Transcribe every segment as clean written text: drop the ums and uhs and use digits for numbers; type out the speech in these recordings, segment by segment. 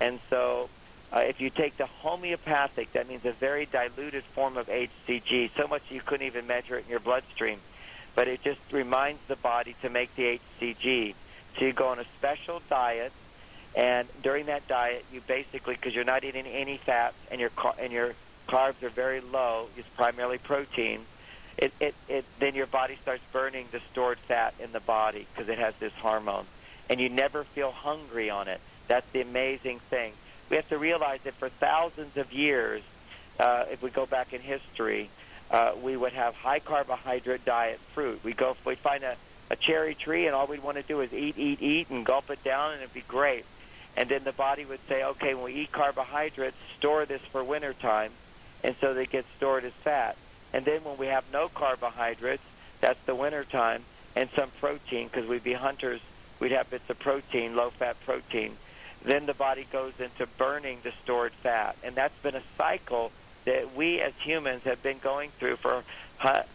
And so if you take the homeopathic, that means a very diluted form of HCG, so much you couldn't even measure it in your bloodstream. But it just reminds the body to make the HCG. So you go on a special diet, and during that diet, you basically, because you're not eating any fats and your carbs are very low, it's primarily protein, then your body starts burning the stored fat in the body because it has this hormone. And you never feel hungry on it. That's the amazing thing. We have to realize that for thousands of years, if we go back in history, we would have high carbohydrate diet fruit. We'd find a cherry tree, and all we'd want to do is eat, and gulp it down, and it'd be great. And then the body would say, okay, when we eat carbohydrates, store this for wintertime, and so they get stored as fat. And then when we have no carbohydrates, that's the wintertime, and some protein, because we'd be hunters, we'd have bits of protein, low-fat protein. Then the body goes into burning the stored fat. And that's been a cycle that we as humans have been going through for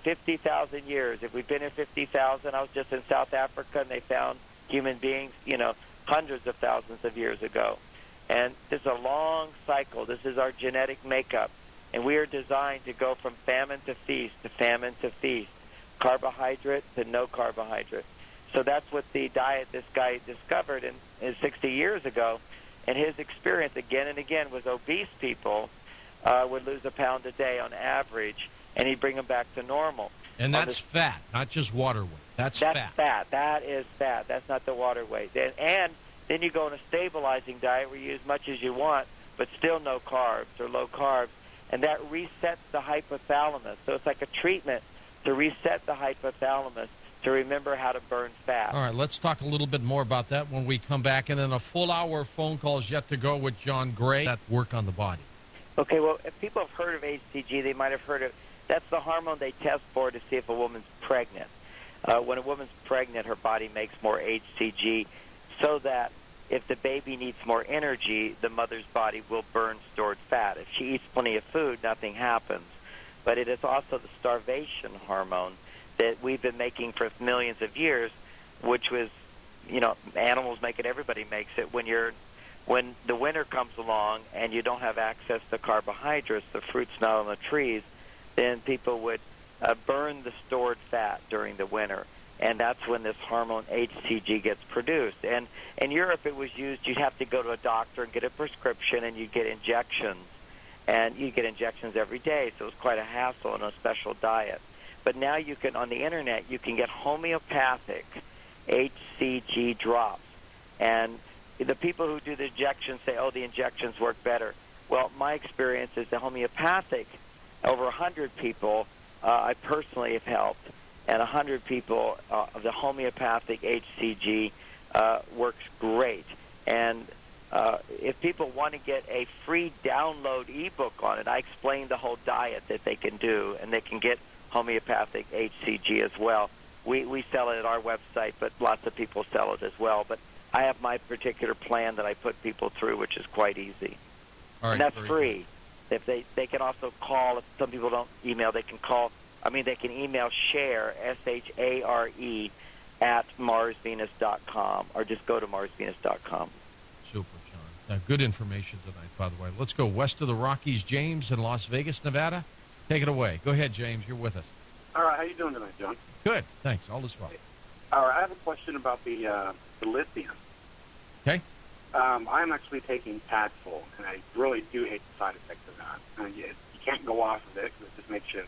50,000 years. If we've been here 50,000, I was just in South Africa, and they found human beings, hundreds of thousands of years ago. And this is a long cycle. This is our genetic makeup. And we are designed to go from famine to feast, carbohydrate to no carbohydrate. So that's what the diet this guy discovered in 60 years ago. And his experience again and again was obese people would lose a pound a day on average, and he'd bring them back to normal. And that's fat, not just water weight. That's fat. That's fat. That is fat. That's not the water weight. And then you go on a stabilizing diet where you eat as much as you want, but still no carbs or low carbs. And that resets the hypothalamus. So it's like a treatment to reset the hypothalamus to remember how to burn fat. All right, let's talk a little bit more about that when we come back. And then a full hour phone call is yet to go with John Gray. That work on the body. Okay, well, if people have heard of HCG, they might have heard of that's the hormone they test for to see if a woman's pregnant. When a woman's pregnant, her body makes more HCG so that if the baby needs more energy, the mother's body will burn stored fat. If she eats plenty of food, nothing happens. But it is also the starvation hormone that we've been making for millions of years, which was, animals make it, everybody makes it. When the winter comes along and you don't have access to carbohydrates, the fruit's not on the trees, then people would burn the stored fat during the winter. And that's when this hormone HCG gets produced. And in Europe it was used, you'd have to go to a doctor and get a prescription, and you'd get injections. And you get injections every day, so it was quite a hassle and a special diet. But now you can, on the Internet, you can get homeopathic HCG drops. And the people who do the injections say, the injections work better. Well, my experience is the homeopathic, over 100 people I personally have helped, and 100 people of the homeopathic HCG works great. And if people want to get a free download ebook on it, I explain the whole diet that they can do, and they can get homeopathic HCG as well. We sell it at our website, but lots of people sell it as well. But I have my particular plan that I put people through, which is quite easy. All right, and that's free. If they can also call, if some people don't email, they can call. They can email share, SHARE, at MarsVenus.com, or just go to MarsVenus.com. Super, John. Good information tonight, by the way. Let's go west of the Rockies. James in Las Vegas, Nevada. Take it away. Go ahead, James. You're with us. All right. How you doing tonight, John? Good. Thanks. All is well. All right. I have a question about the lithium. Okay. I'm actually taking Paxil, and I really do hate the side effects of that. You can't go off of it because it just makes you,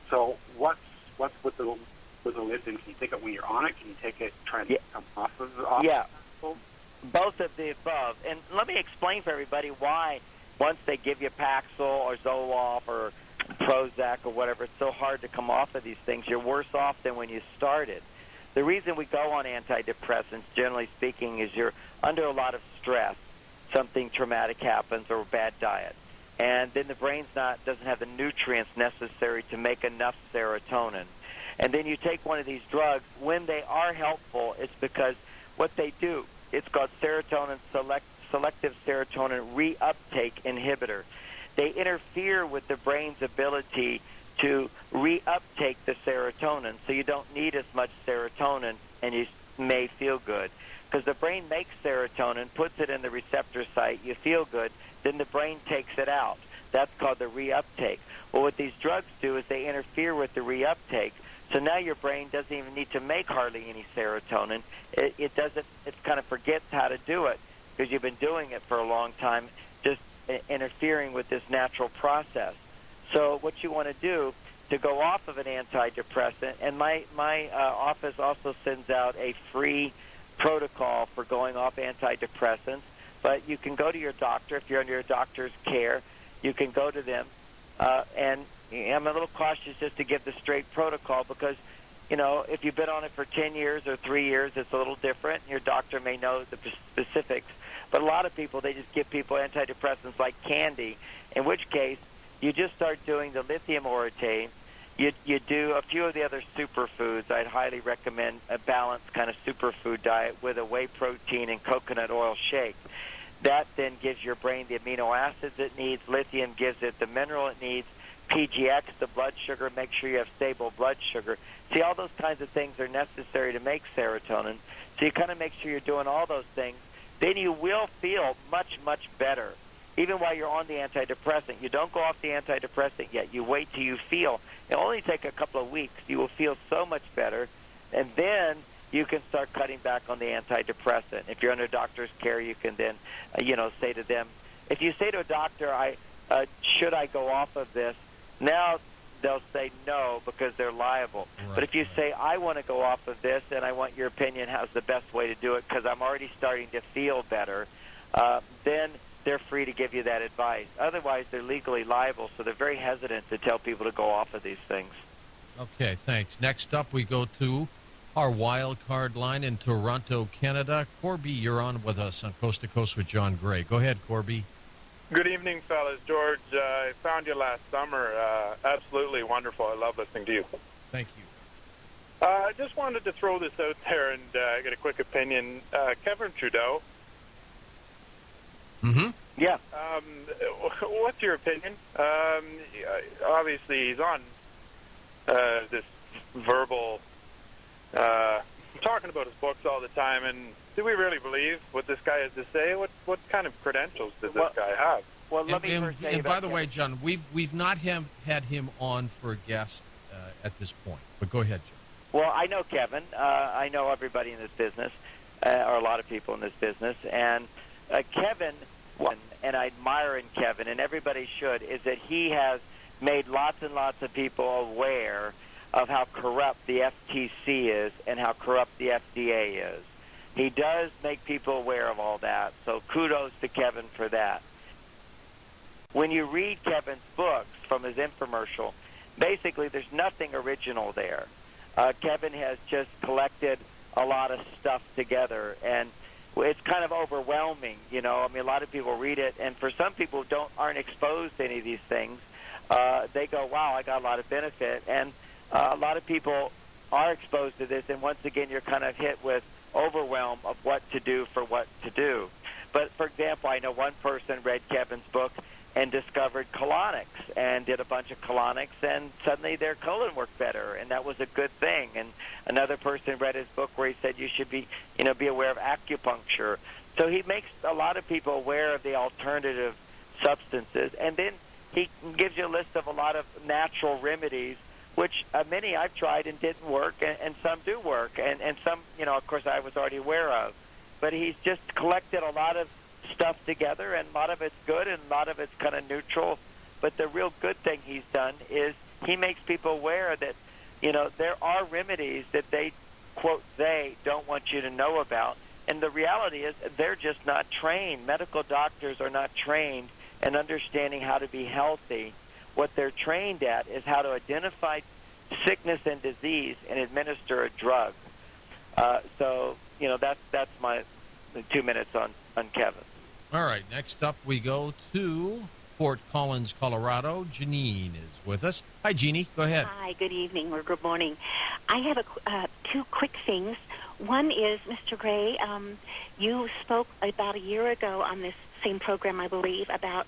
So what's with the lithium? Can you take it when you're on it? Can you take it trying to come off of Paxil? Yeah. Both of the above. And let me explain for everybody why once they give you Paxil or Zoloft or Prozac or whatever, it's so hard to come off of these things. You're worse off than when you started. The reason we go on antidepressants, generally speaking, is you're under a lot of stress. Something traumatic happens or a bad diet. And then the brain's doesn't have the nutrients necessary to make enough serotonin. And then you take one of these drugs. When they are helpful, it's because what they do, it's called selective serotonin reuptake inhibitor. They interfere with the brain's ability to reuptake the serotonin, so you don't need as much serotonin and you may feel good. because the brain makes serotonin, puts it in the receptor site, you feel good, then the brain takes it out. That's called the reuptake. Well, what these drugs do is they interfere with the reuptake, so now your brain doesn't even need to make hardly any serotonin. It doesn't. It kind of forgets how to do it because you've been doing it for a long time, just interfering with this natural process. So what you want to do to go off of an antidepressant, and my office also sends out a free protocol for going off antidepressants, but you can go to your doctor if you're under your doctor's care. You can go to them, and I'm a little cautious just to give the straight protocol because, you know, if you've been on it for 10 years or 3 years, it's a little different. Your doctor may know the specifics, but a lot of people, they just give people antidepressants like candy, in which case you just start doing the lithium orotate. You do a few of the other superfoods. I'd highly recommend a balanced kind of superfood diet with a whey protein and coconut oil shake. That then gives your brain the amino acids it needs. Lithium gives it the mineral it needs. PGX, the blood sugar, make sure you have stable blood sugar. See, all those kinds of things are necessary to make serotonin. So you kind of make sure you're doing all those things. Then you will feel much, much better. Even while you're on the antidepressant, you don't go off the antidepressant yet. You wait till you feel. It'll only take a couple of weeks. You will feel so much better. And then you can start cutting back on the antidepressant. If you're under doctor's care, you can then, say to them, if you say to a doctor, should I go off of this? Now they'll say no because they're liable. Right. But if you say, I want to go off of this and I want your opinion, how's the best way to do it because I'm already starting to feel better, then they're free to give you that advice. Otherwise, they're legally liable, so they're very hesitant to tell people to go off of these things. Okay, thanks. Next up, we go to our wild card line in Toronto, Canada. Corby, you're on with us on Coast to Coast with John Gray. Go ahead, Corby. Good evening, fellas. George, I found you last summer. Absolutely wonderful. I love listening to you. Thank you. I just wanted to throw this out there and get a quick opinion. Kevin Trudeau. Mm-hmm. Yeah. What's your opinion? Obviously, he's on this verbal, talking about his books all the time, and do we really believe what this guy has to say? What kind of credentials does this guy have? Well, let me first say and by the way, John, we've not had him on for a guest at this point, but go ahead, John. Well, I know Kevin. I know everybody in this business, or a lot of people in this business, and Kevin, and I admire in Kevin, and everybody should, is that he has made lots and lots of people aware of how corrupt the FTC is and how corrupt the FDA is. He does make people aware of all that, so kudos to Kevin for that. When you read Kevin's books from his infomercial, basically there's nothing original there. Kevin has just collected a lot of stuff together, and it's kind of overwhelming, I mean, a lot of people read it, and for some people who aren't exposed to any of these things, they go, wow, I got a lot of benefit. And a lot of people are exposed to this, and once again, you're kind of hit with overwhelm of what to do for what to do. But, for example, I know one person read Kevin's book and discovered colonics and did a bunch of colonics, and suddenly their colon worked better, and that was a good thing. And another person read his book where he said you should be aware of acupuncture. So he makes a lot of people aware of the alternative substances, and then he gives you a list of a lot of natural remedies, which many I've tried and didn't work, and some do work, and some, of course, I was already aware of. But he's just collected a lot of stuff together, and a lot of it's good and a lot of it's kind of neutral. But the real good thing he's done is he makes people aware that, there are remedies that they, quote, they don't want you to know about. And the reality is they're just not trained. Medical doctors are not trained in understanding how to be healthy. What they're trained at is how to identify sickness and disease and administer a drug. So, that's my 2 minutes on Kevin. All right, next up we go to Fort Collins, Colorado. Janine is with us. Hi, Jeannie. Go ahead. Hi, good evening or good morning. I have two quick things. One is, Mr. Gray, you spoke about a year ago on this same program, I believe, about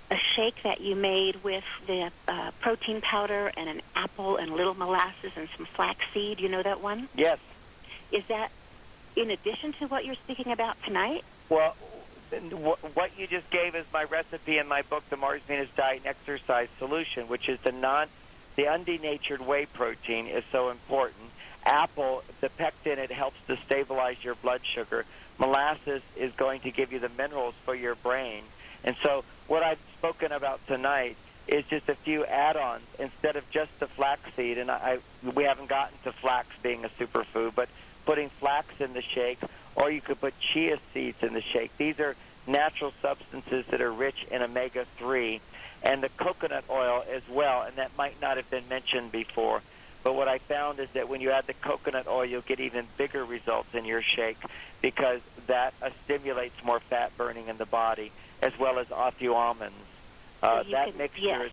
a shake that you made with the protein powder and an apple and a little molasses and some flaxseed. You know that one? Yes. Is that in addition to what you're speaking about tonight? Well, what you just gave is my recipe in my book, The Mars Venus Diet and Exercise Solution, which is the undenatured whey protein is so important. Apple, the pectin, it helps to stabilize your blood sugar. Molasses is going to give you the minerals for your brain. And so what I've spoken about tonight is just a few add-ons instead of just the flaxseed. And we haven't gotten to flax being a superfood, but putting flax in the shake, or you could put chia seeds in the shake. These are natural substances that are rich in omega-3, and the coconut oil as well, and that might not have been mentioned before. But what I found is that when you add the coconut oil, you'll get even bigger results in your shake because that stimulates more fat burning in the body, as well as almonds. That mixture is